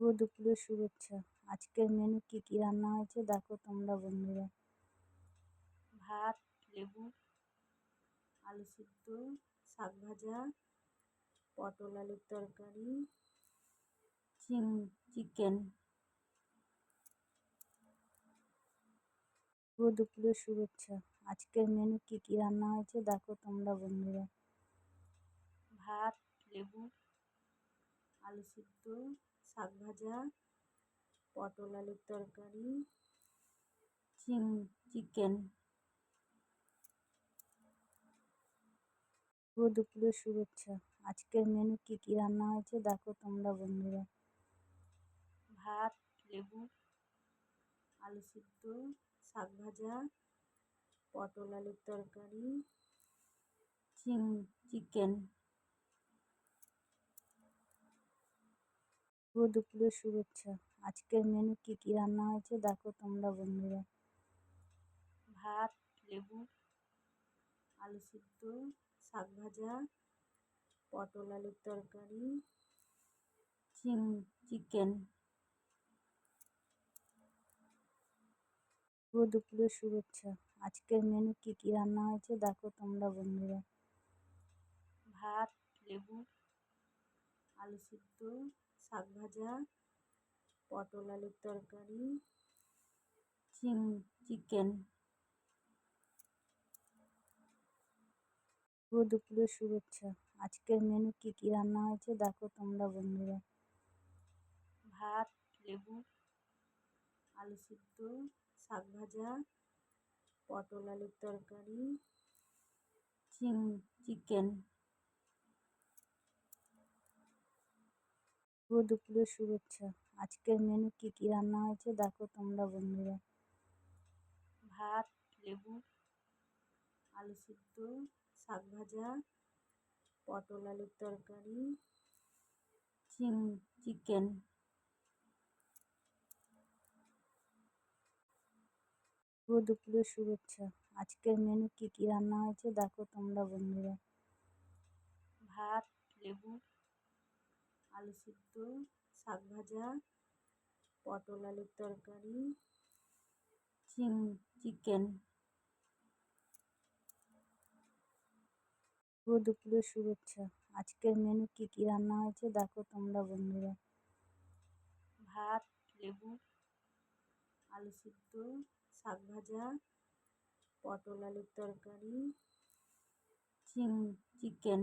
শুভ দুপুরের শুভেচ্ছা। আজকের মেনু কি কি রান্না হয়েছে দেখো তোমরা বন্ধুরা। ভাত, লেবু, আলু সিদ্ধ, শাক ভাজা, পটল আলুর তরকারি, চিকেন। শুভ দুপুরের শুভেচ্ছা। আজকের মেনু কি কি রান্না হয়েছে দেখো তোমরা বন্ধুরা। ভাত, লেবু, আলু সিদ্ধ, শাক ভাজা, পটল আলুর তরকারি, চিকেন। শুভ দুপুরের শুভেচ্ছা। আজকের মেনু কি কি রান্না হয়েছে দেখো তোমরা বন্ধুরা। ভাত, লেবু, আলু সিদ্ধ, শাক ভাজা, পটল আলুর তরকারি, চিকেন। শুভ দুপুরের শুভেচ্ছা। আজকের মেনু কি কি রান্না হয়েছে দেখো তোমরা বন্ধুরা। ভাত, লেবু, আলু সিদ্ধ, শাক ভাজা, পটল আলুর তরকারি, চিকেন। শুভ দুপুরের শুভেচ্ছা। আজকের মেনু কি কি রান্না হয়েছে দেখো তোমরা বন্ধুরা। ভাত, লেবু, আলু সিদ্ধ, শাক ভাজা, পটল আলুর তরকারি, চিকেন। শুভ দুপুরের শুভেচ্ছা। আজকের মেনু কি কি রান্না হয়েছে দেখো তোমরা বন্ধুরা। ভাত, লেবু, আলু সিদ্ধ, শাক ভাজা, পটল আলুর তরকারি, চিকেন। শুভ দুপুরের শুভেচ্ছা। আজকের মেনু কি কি রান্না হয়েছে দেখো তোমরা বন্ধুরা। ভাত, লেবু, আলু সিদ্ধ, শাক ভাজা, পটল আলুর তরকারি, চিকেন। শুভ দুপুরের শুভেচ্ছা। আজকের মেনু কি কি রান্না হয়েছে দেখো তোমরা বন্ধুরা। ভাত, লেবু, আলু সিদ্ধ, শাক ভাজা, পটল আলুর তরকারি, চিকেন। শুভ দুপুরের শুভেচ্ছা। আজকের মেনু কি কি রান্না হয়েছে দেখো তোমরা বন্ধুরা। ভাত, লেবু, আলু সিদ্ধ, শাক ভাজা, পটল আলুর তরকারি, চিকেন।